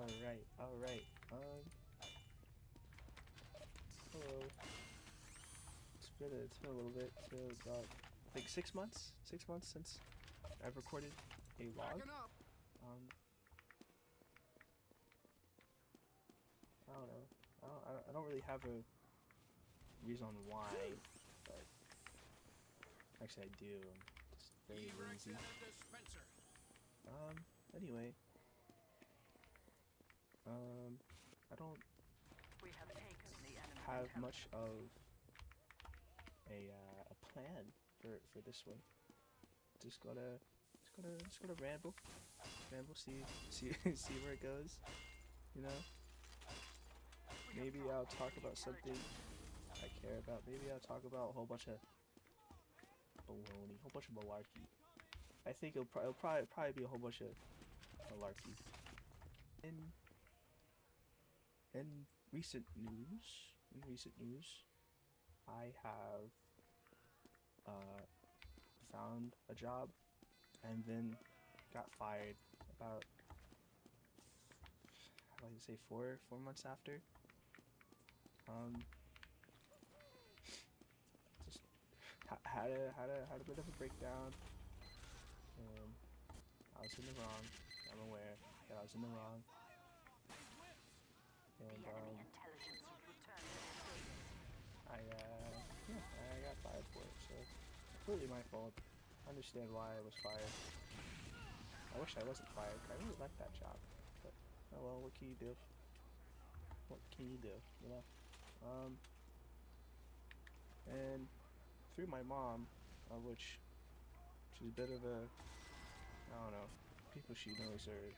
Alright, alright. Hello. It's been a little bit. It's been about, I think 6 months? 6 months since I've recorded a vlog. I don't know. I don't really have a reason why, but actually I do. I'm just very lazy. Anyway. I don't have much of a plan for this one. Just gotta ramble, see see where it goes. You know. Maybe I'll talk about something I care about. Maybe I'll talk about a whole bunch of baloney, a whole bunch of malarkey. I think it'll probably be a whole bunch of malarkey. In recent news, I have found a job and then got fired about, I'd like to say 4 months after. Just had a bit of a breakdown, and I was in the wrong. I'm aware that I was in the wrong. And I got fired for it, so completely my fault. I understand why I was fired. I wish I wasn't fired. I really like that job, but oh well. What can you do? What can you do? You know. And through my mom, which is a bit of a, I don't know, people she knows are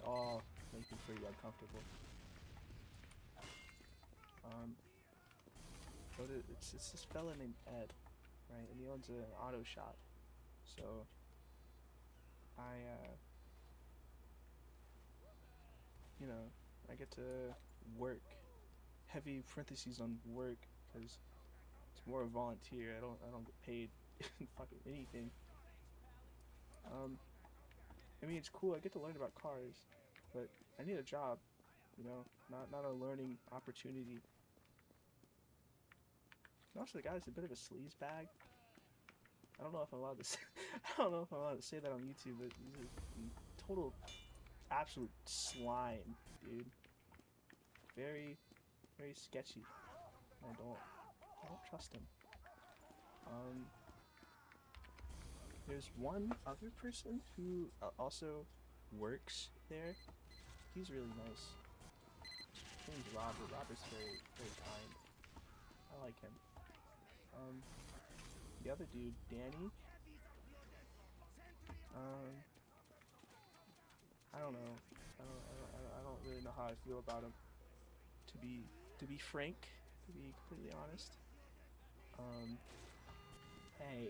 all making pretty uncomfortable. But it's this fella named Ed, right? And he owns an auto shop. So you know, I get to work, heavy parentheses on work, because it's more a volunteer. I don't get paid fucking anything. I mean, it's cool. I get to learn about cars, but I need a job, you know, not a learning opportunity. And also, the guy's a bit of a sleaze bag. I don't know if I'm allowed to say, I don't know if I'm allowed to say that on YouTube, but he's a total, absolute slime, dude. Very, very sketchy. I don't trust him. There's one other person who also works there. He's really nice. His name's Robert. Robert's very, very kind. I like him. The other dude, Danny. I don't know. I don't really know how I feel about him. To be frank, to be completely honest. Hey.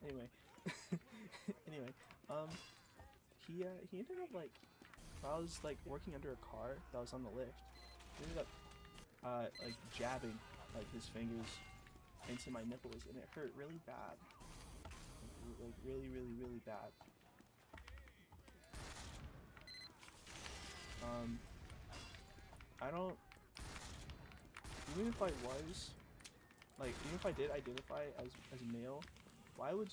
Anyway, he ended up like, while I was like working under a car that was on the lift, he ended up like jabbing like his fingers into my nipples, and it hurt really bad, like really bad. I don't, even if I was like, even if I did identify as male, why would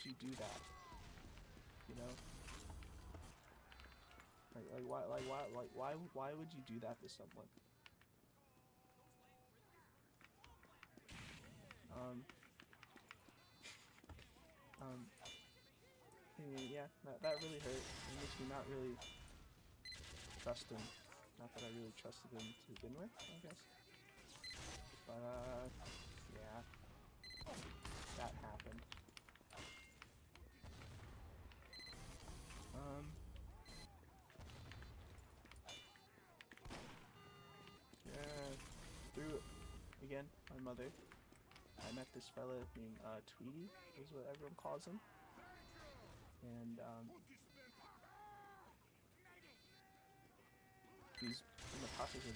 you do that? You know? Why would you do that to someone? Anyway, yeah, that really hurt. It makes me not really trust him. Not that I really trusted him to begin with, I guess. But yeah, that happened. Yeah, through, again, my mother, I met this fella named Tweety, is what everyone calls him. And he's in the process of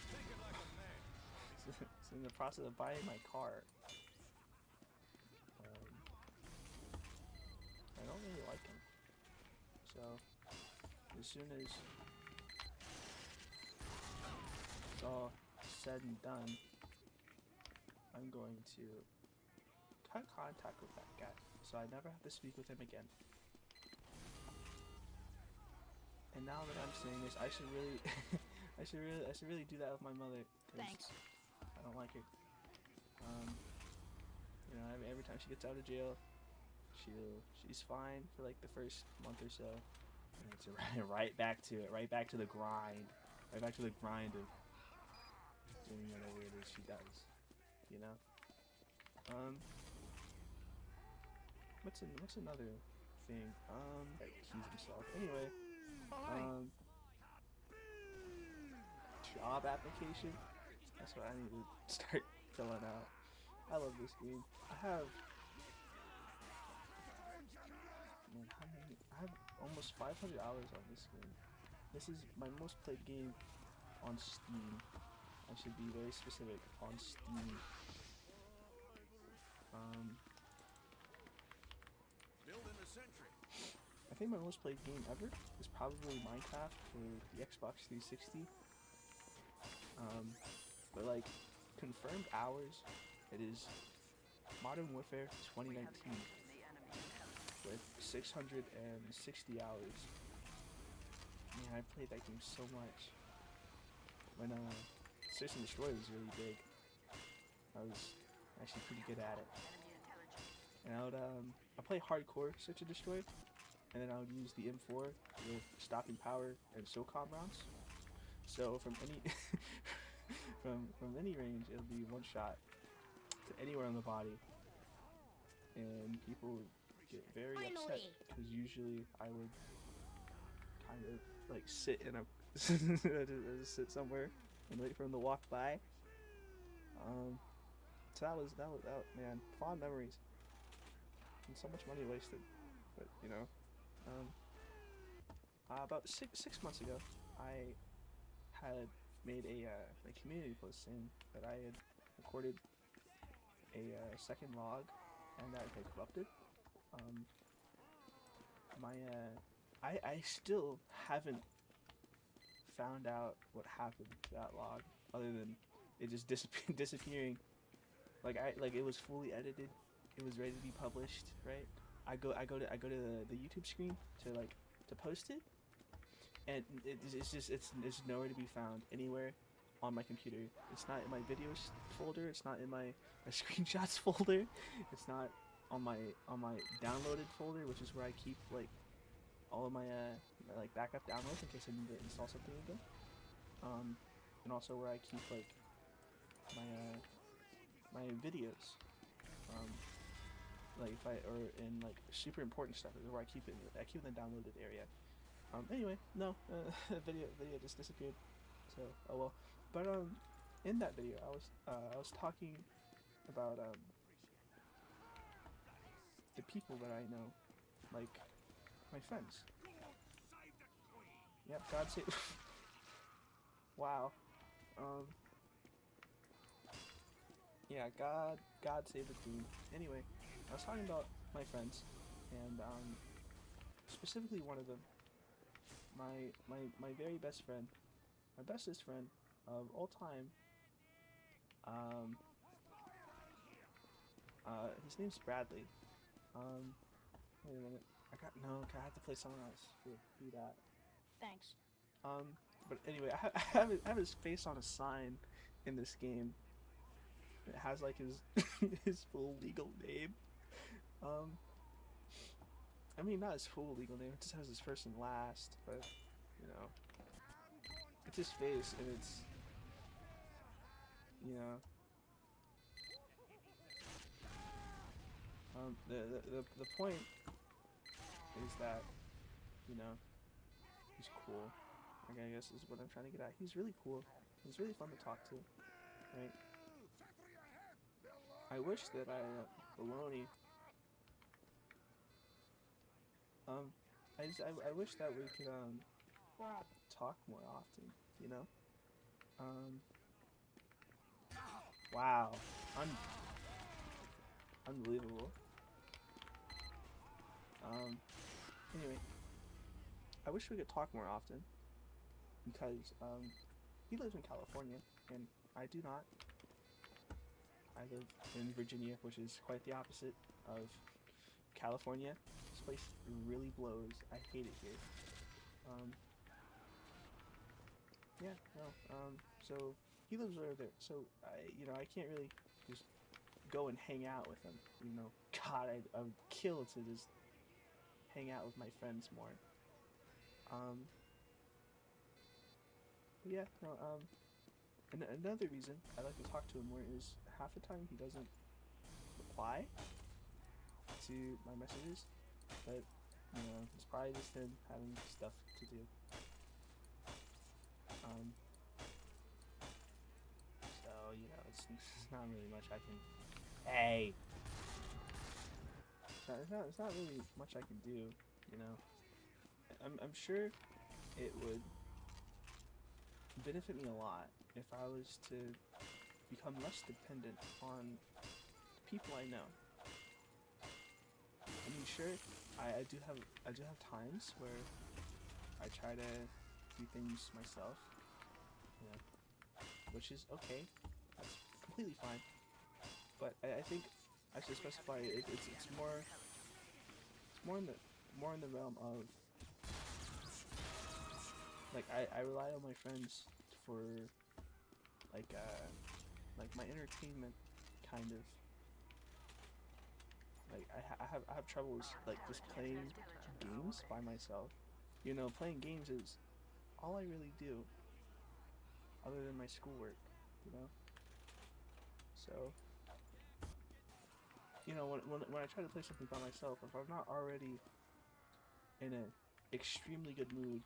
he's in the process of buying my car. I don't really like him. So as soon as it's all said and done, I'm going to cut contact with that guy, so I never have to speak with him again. And now that I'm saying this, I should really, I should really do that with my mother. Thanks. I don't like her. You know, every time she gets out of jail, she's fine for like the first month or so, and it's right back to it, right back to the grind, right back to the grind of doing whatever it is she does. You know. What's another thing? That keys himself. Anyway, job application. That's what I need to start filling out. I love this game. I have, man, how many? I have almost 500 hours on this game. This is my most played game on Steam. I should be very specific, on Steam. I think my most played game ever is probably Minecraft for the Xbox 360. But like confirmed hours, it is Modern Warfare 2019 with 660 hours. Man, I played that game so much. When Search and Destroy was really big, I was actually pretty good at it. And I play hardcore Search and Destroy, and then I would use the M4 with stopping power and SOCOM rounds. So from any from any range, it'll be one shot to anywhere on the body, and people would get very upset because usually I would kind of like sit in a just sit somewhere and wait for him to walk by. So that was man, fond memories and so much money wasted. But you know, about six months ago, I had made a community post saying that I had recorded a second log and that it had corrupted. I still haven't found out what happened to that log, other than it just disappearing. Like it was fully edited, it was ready to be published, right? I go to the YouTube screen to post it, and it's nowhere to be found anywhere on my computer. It's not in my videos folder. It's not in my screenshots folder. It's not on my downloaded folder, which is where I keep like all of my like backup downloads in case I need to install something again. And also where I keep like my videos. Like in like super important stuff is where I keep it. I keep it in the downloaded area. Anyway, no, video just disappeared. So oh well. But in that video, I was talking about the people that I know, like my friends. Yep, God save. Wow. Yeah, God save the queen. Anyway, I was talking about my friends, and specifically one of them, my very best friend, my bestest friend of all time. His name's Bradley. Wait a minute. I have to play someone else to do that. Thanks. But anyway, I have his face on a sign in this game. It has like his his full legal name. I mean, not his full legal name. It just has his first and last. But you know, it's his face, and it's, you know, the point is that, you know, he's cool. Like, I guess is what I'm trying to get at. He's really cool. He's really fun to talk to, right? I wish that baloney. I wish that we could talk more often, you know. Wow, unbelievable. Anyway, I wish we could talk more often because he lives in California and I do not. I live in Virginia, which is quite the opposite of California. This place really blows. I hate it here. Um, yeah, no. So he lives over there. So I can't really just go and hang out with him. God, I would kill to just hang out with my friends more. Um, but yeah, no. And another reason I like to talk to him more is half the time he doesn't reply to my messages, but it's probably just him having stuff to do. Um, so it's not really much I can. Hey, it's not really much I can do. You know, I'm sure it would benefit me a lot if I was to become less dependent on people I know. I mean, sure, I do have times where I try to do things myself, you know, which is okay. That's completely fine. But I think I should specify it's more in the realm of like I rely on my friends for like my entertainment kind of. Like I have troubles like just playing games by myself. Playing games is all I really do other than my schoolwork, you know? So, when I try to play something by myself, if I'm not already in an extremely good mood,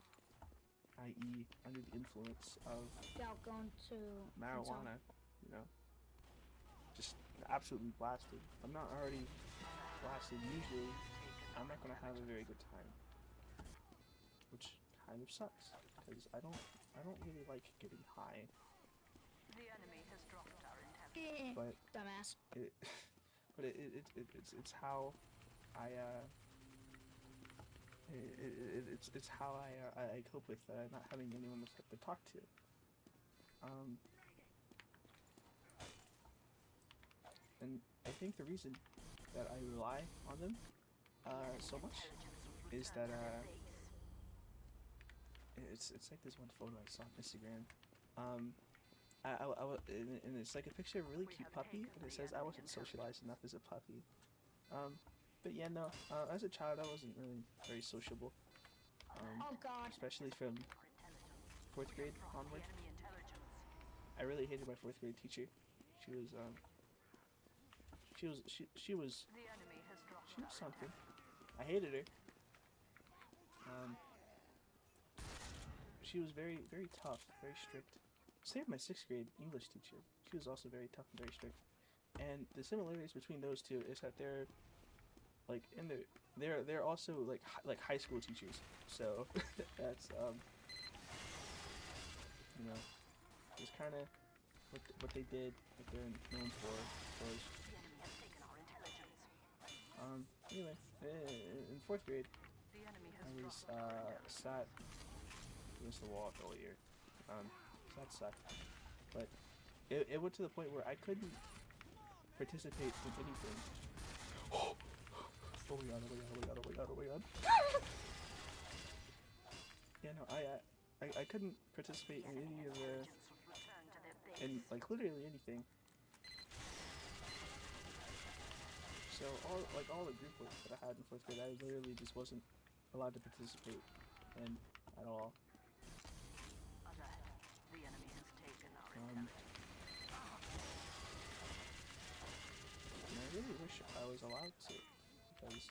i.e. under the influence of Without going to marijuana, you know, just absolutely blasted. If I'm not already blasted, usually I'm not gonna have a very good time, which kind of sucks because I don't really like getting high. The enemy has dropped our intelligence. But dumbass. it's how I it's how I cope with not having anyone to talk to. Um, and I think the reason that I rely on them so much is that it's like this one photo I saw on Instagram. And it's like a picture of a really cute puppy, and it says I wasn't socialized enough as a puppy. But yeah, no. As a child, I wasn't really very sociable. Oh God. Especially from 4th grade onward. I really hated my 4th grade teacher. She was something. I hated her. She was very very tough, very strict. Same with my 6th grade English teacher. She was also very tough and very strict. And the similarities between those two is that they're like in their they're also like high school teachers. So that's it's kind of what they did, what they're known for, of course. Anyway, in 4th grade, I was sat against the wall all year. So that sucked. But it went to the point where I couldn't participate in anything. Oh my god, oh my god, oh my god, oh my god, oh my god. Yeah, no, I couldn't participate in any of in like literally anything. So all the group work that I had in 4th grade, I literally just wasn't allowed to participate in at all. And I really wish I was allowed to, because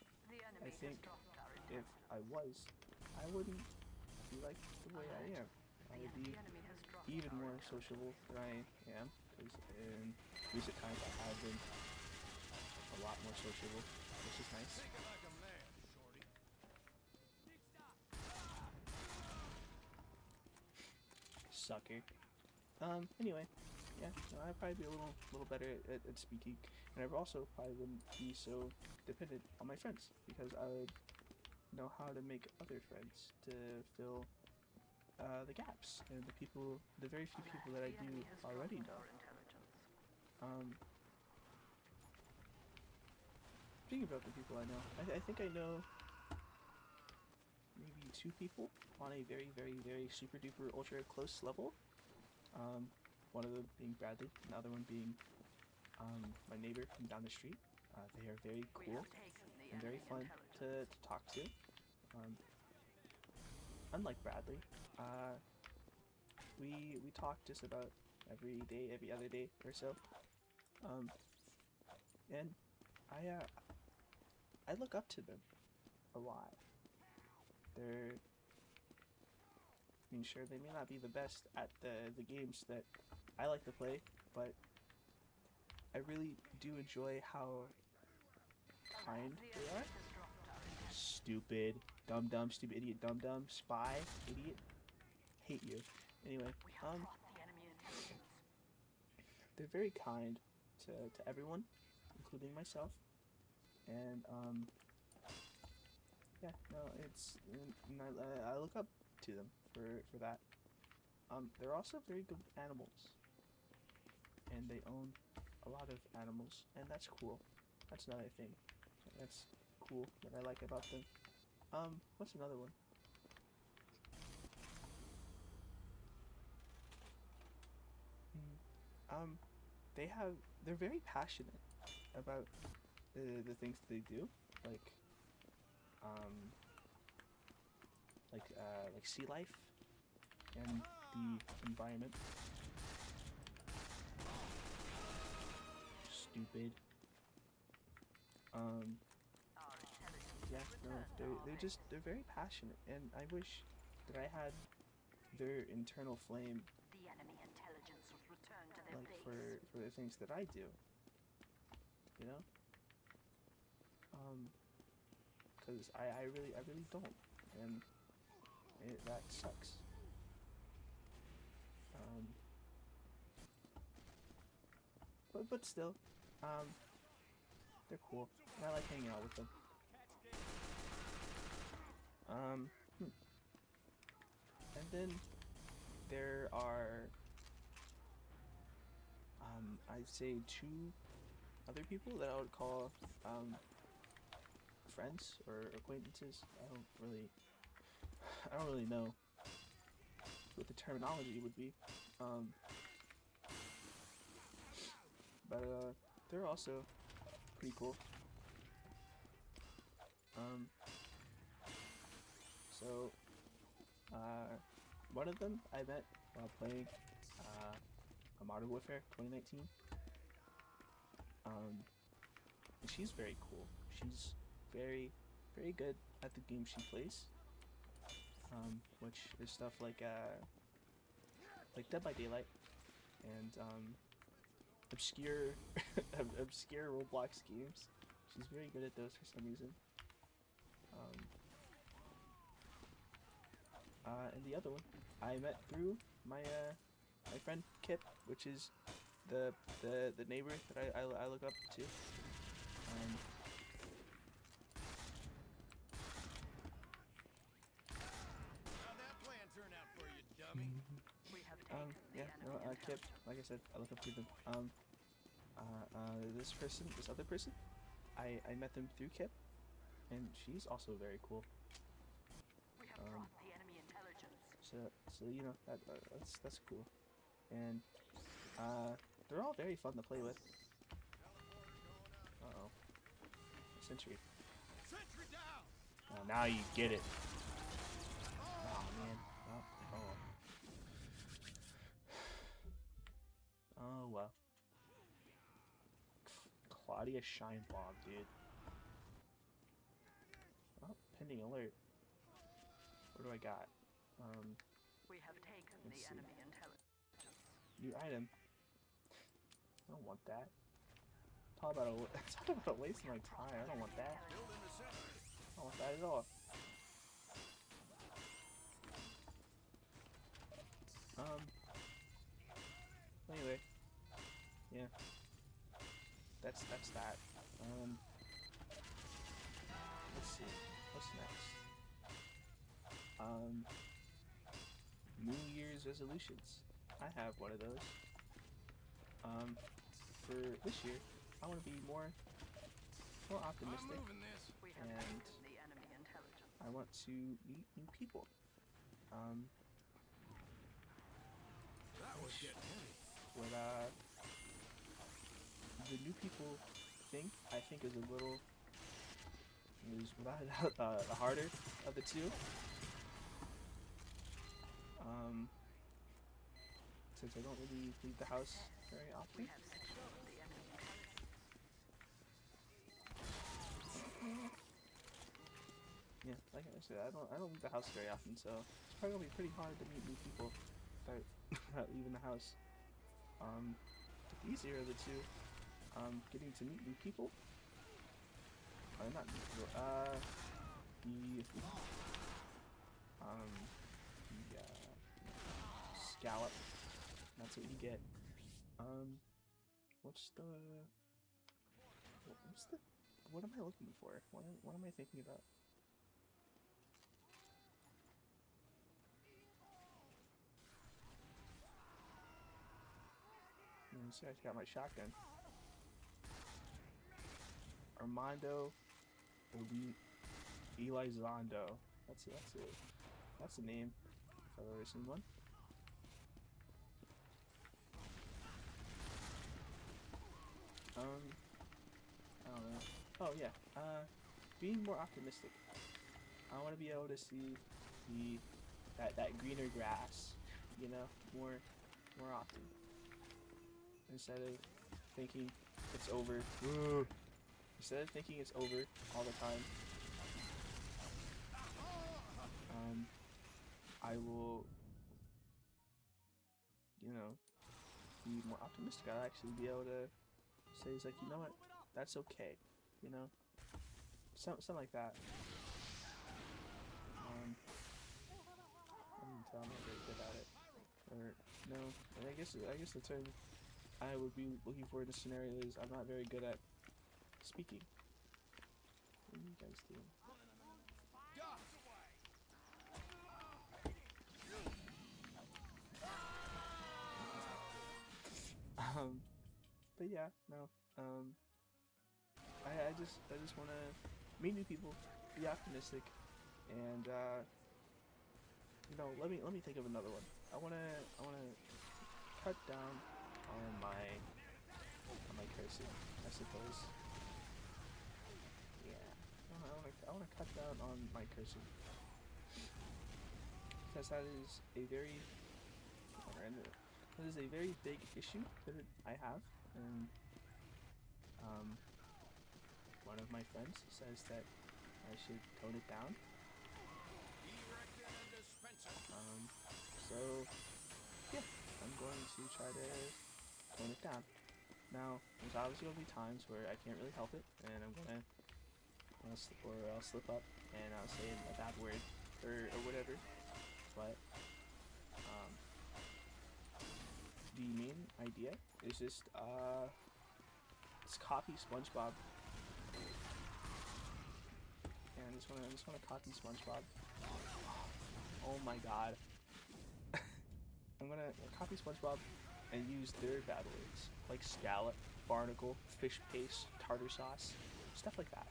I think if I was, I wouldn't be like the way I am. I would be even more sociable than I am, because in recent times I have been a lot more sociable, which is nice. Sucker. Anyway, yeah, no, I'd probably be a little better at speaking, and I also probably wouldn't be so dependent on my friends, because I would, know how to make other friends to fill the gaps and the very few people that I The do enemy has already dropped know. our intelligence. Speaking about the people I know, I think I know maybe 2 people on a very, very, very super duper ultra close level. One of them being Bradley, and the other one being my neighbor from down the street. They are very We cool have taken the and very enemy fun intelligence. to talk to. Unlike Bradley, we talk just about every day, every other day or so. And I look up to them a lot. I mean, sure, they may not be the best at the games that I like to play, but I really do enjoy how kind The they enemy are. has dropped our intelligence. Stupid, dumb dumb, stupid idiot, dumb dumb, spy, idiot. Hate you. Anyway, We have brought the enemy intelligence. they're very kind to everyone, including myself. And yeah, no, and I look up to them for that. They're also very good animals, and they own a lot of animals, and that's cool. That's another thing that's cool that I like about them. What's another one? Hmm, they're very passionate about the things that they do, like like sea life and the environment. Stupid. Our intelligence Yeah, has no, returned to our base. they're very passionate, and I wish that I had their internal flame, The enemy intelligence was returned to their like base. for the things that I do. You know, because I really don't, and that sucks. Um, but still, they're cool. And I like hanging out with them. Um, hmm. And then there are, I'd say 2 other people that I would call friends or acquaintances. I don't really know what the terminology would be. But they're also pretty cool. So one of them I met while playing a Modern Warfare 2019. And she's very cool. She's very, very good at the game she plays. Which is stuff like Dead by Daylight and obscure obscure Roblox games. She's very good at those for some reason. And the other one I met through my friend Kip, which is the neighbor that I look up to. How'd that plan turn out for you, dummy? We have taken the Yeah, no, enemy Kip, intelligence. like I said, I look up to them. This other person, I met them through Kip, and she's also very cool. We have brought the enemy intelligence. So you know that's cool, and they're all very fun to play with. Uh oh, Sentry. Sentry down! Now you get it. Oh man. Oh. Oh well. Claudia Scheinbaum, dude. Oh, pending alert. What do I got? We have taken Let's the see. enemy intelligence. New item. I don't want that. Talk about a waste of my time. I don't want that. Building the sentry. I don't want that at all. Anyway. Yeah. That's that. Let's see. What's next? New Year's resolutions. I have one of those. For this year, I want to be more I'm optimistic, moving this. We have and taken the enemy intelligence. I want to meet new people. That was getting heavy. What the new people thing I think is a little, is without a doubt the harder of the two. Since I don't really leave the house very We often. have secured the enemy intelligence. Yeah, like I said, I don't leave the house very often, so it's probably gonna be pretty hard to meet new people without, without leaving the house. The easier of the two, getting to meet new people. Not new people. The scallop. That's what you get. What's the? What am I looking for? What am I thinking about? See, I got my shotgun. Armando Elizondo. That's it. That's the name if I've ever seen one. I don't know. Oh yeah. Being more optimistic. I want to be able to see that greener grass, you know, more often. Instead of thinking it's over. Instead of thinking it's over all the time, I will, you know, be more optimistic. I'll actually be able to say, it's like, you know what, that's okay, you know, something like that. I can tell I'm not very good at it, or no. I guess the term I would be looking for in this scenario is I'm not very good at speaking. What are you guys doing? Ducks away. But yeah, no. I just want to meet new people, be optimistic, and you know, let me think of another one. I wanna cut down on my cursing, I suppose. Yeah, I wanna cut down on my cursing, because that is a very big issue that I have, and one of my friends says that I should tone it down. Erecting a dispenser. So yeah, I'm going to try to tone it down. Now, there's obviously gonna be times where I can't really help it, and I'll slip up and I'll say a bad word or whatever. But the main idea is just copy SpongeBob. And I just wanna copy SpongeBob. Oh my god. I'm gonna copy SpongeBob and use their bad words, like scallop, barnacle, fish paste, tartar sauce, stuff like that.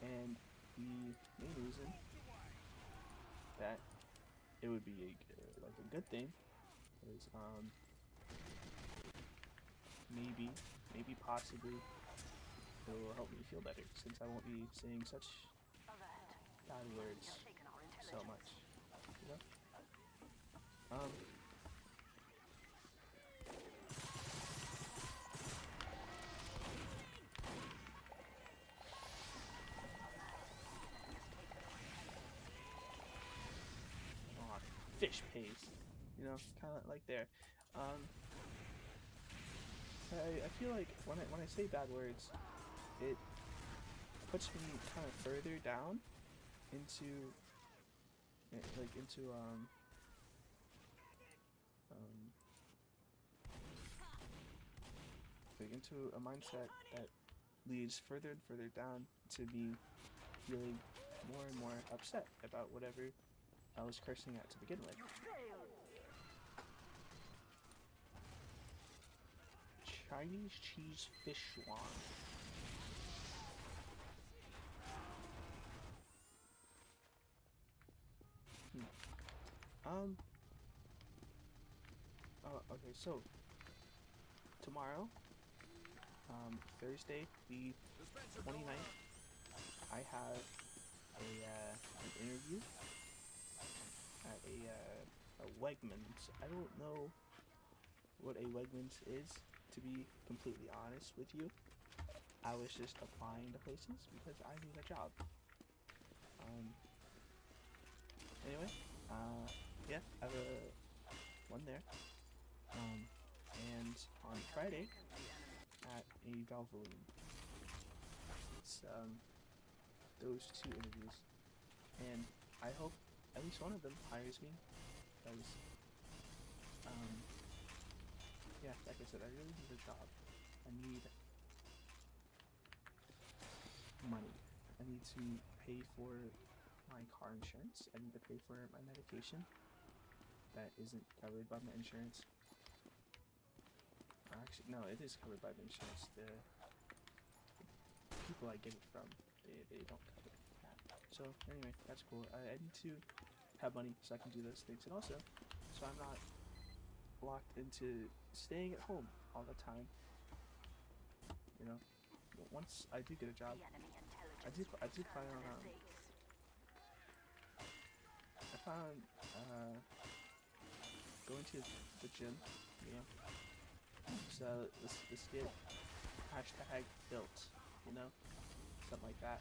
And the main reason that it would be a good thing is maybe possibly it will help me feel better, since I won't be saying such Alert. bad words You've taken our so intelligence. much, you know? Aw, fish paste, you know, kind of like there. I feel like when I say bad words, it puts me kind of further down into into a mindset that leads further and further down to me feeling more and more upset about whatever I was cursing at to begin with. Chinese cheese fish swan. Oh, okay, so tomorrow, Thursday, the Dispenser 29th, I have an interview at a Wegmans. I don't know what a Wegmans is, to be completely honest with you. I was just applying to places because I need a job. Anyway, yeah, I have one there. And on Friday at a Valvoline. It's those two interviews, and I hope at least one of them hires me, because yeah, like I said, I really need a job. I need money. I need to pay for my car insurance. I need to pay for my medication that isn't covered by my insurance. Actually, no, it is covered by the insurance. The people I get it from, they don't cover that. So anyway, that's cool. I need to have money so I can do those things, and also so I'm not locked into staying at home all the time. You know, once I do get a job, I do plan on going to the gym. You know, so let's get hashtag built. You know, something like that,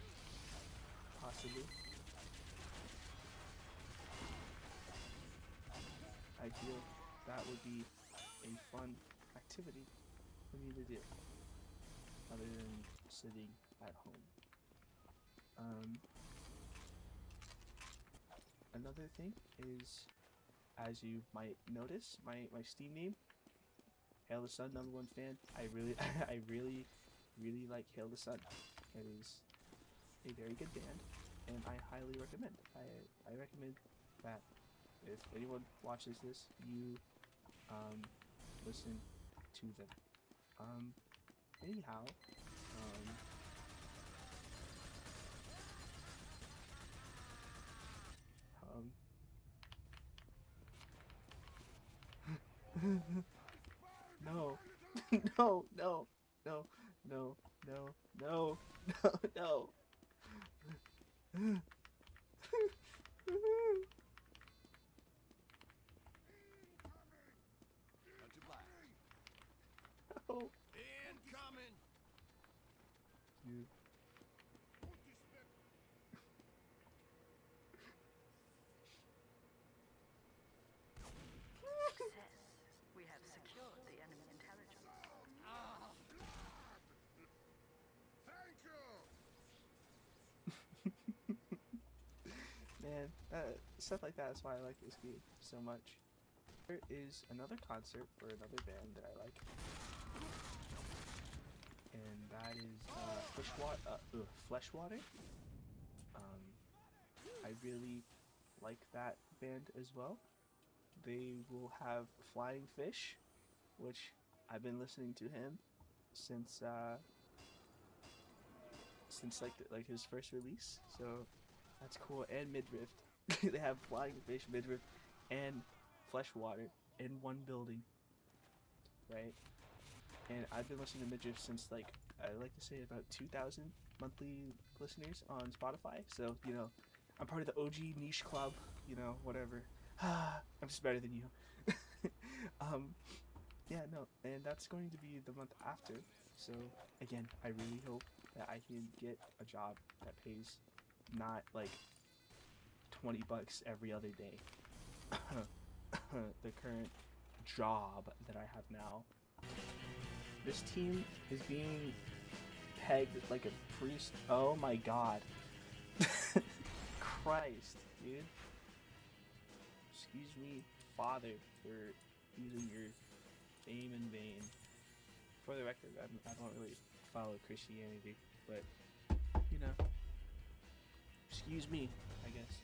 possibly. I feel that would be a fun activity for me to do, other than sitting at home. Another thing is, as you might notice, my Steam name, Hail the Sun #1 fan. I really I really like Hail the Sun. It is a very good band, and I highly recommend. I recommend that if anyone watches this, you listen to them. Anyhow, no, no, no, no, no, no, no, no, no. Cut to black. No. Incoming. Dude. Success. We have secured the enemy intelligence. Thank you. Man, stuff like that is why I like this game so much. There is another concert for another band that I like, and that is Fleshwater. I really like that band as well. They will have Flying Fish, which I've been listening to him since like his first release, so that's cool. And Midriff. They have Flying Fish, Midriff, and Fleshwater in one building, right? And I've been listening to Midriff since, like, I like to say about 2,000 monthly listeners on Spotify. So, you know, I'm part of the OG niche club, you know, whatever. I'm just better than you. Yeah, no, and that's going to be the month after. So, again, I really hope that I can get a job that pays not like $20 every other day. The current job that I have now. This team is being pegged like a priest. Oh my god. Christ, dude. Excuse me, Father, for using your name in vain. For the record, I don't really follow Christianity, but, you know, excuse Excuse me, I guess.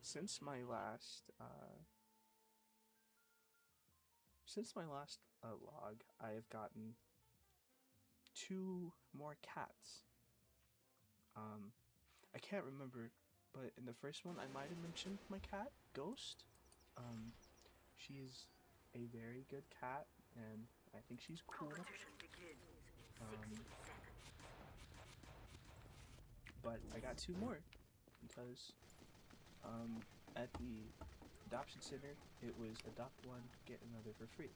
Since my last log, I have gotten 2 more cats. I can't remember, but in the first one I might have mentioned my cat, Ghost. She's a very good cat, and I think she's cool. But I got 2 more because at the adoption center it was adopt one, get another for free.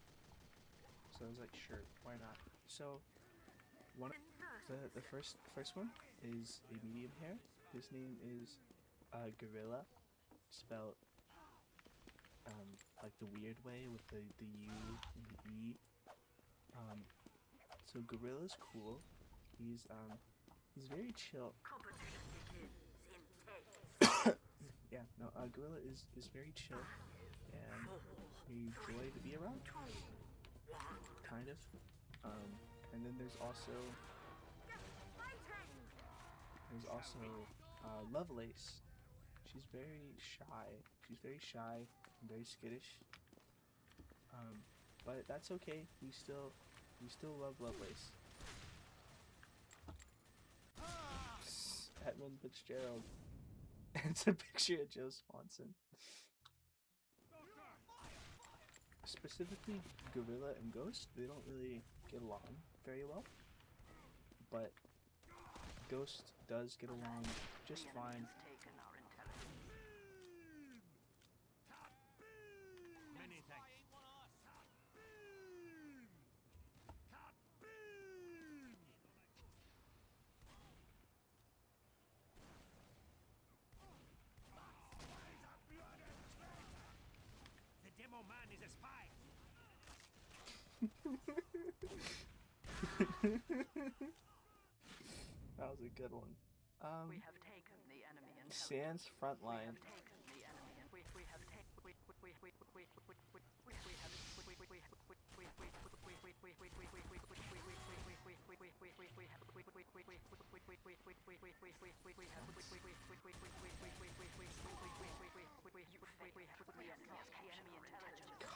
So I was like, sure, why not? So the first one is a medium hair. His name is Gorilla, spelled like the weird way with the U and the E. So Gorilla's cool. He's very chill. Yeah, no, Gorilla is very chill and a joy to be around. Kind of. And then there's also Lovelace. She's very shy. She's very shy and very skittish. But that's okay. We still love Lovelace. Edmund Fitzgerald. It's a picture of Joe Swanson. Specifically, Gorilla and Ghost, they don't really get along very well. But Ghost does get along just fine. Many thanks. The demo man is a spy. That was a good one. We have taken the enemy intelligence. Sans frontline.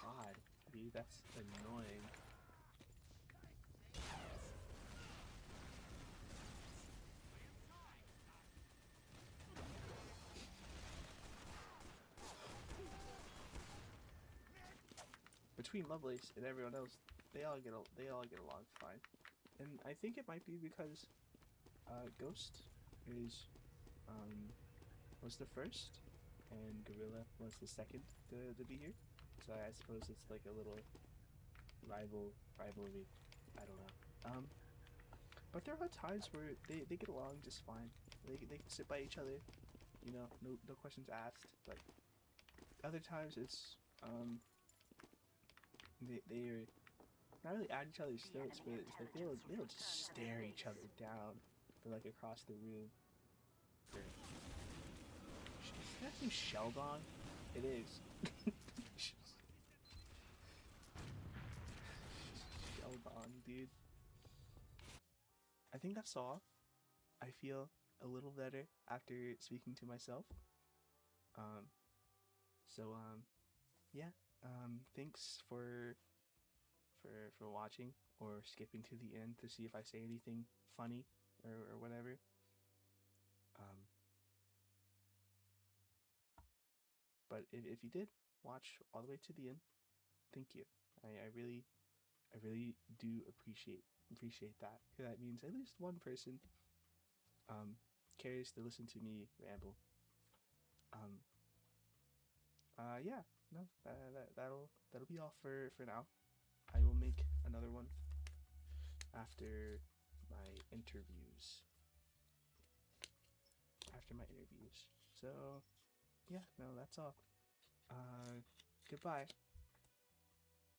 God, dude, that's annoying. Between Lovelace and everyone else, they all get along fine, and I think it might be because Ghost is was the first, and Gorilla was the second to be here. So I suppose it's like a little rivalry. I don't know. But there are times where they get along just fine. They can sit by each other, you know, no questions asked. But other times it's they're not really at each other's throats, but it's like they'll just stare each other down from like across the room. Is that name Sheldon? It is. Sheldon, dude. I think that's all. I feel a little better after speaking to myself. Yeah. Thanks for watching or skipping to the end to see if I say anything funny or whatever. But if you did watch all the way to the end, thank you. I really do appreciate that. That means at least one person cares to listen to me ramble. Yeah, no, that'll be all for now. I will make another one after my interviews. So yeah, no, that's all. Goodbye.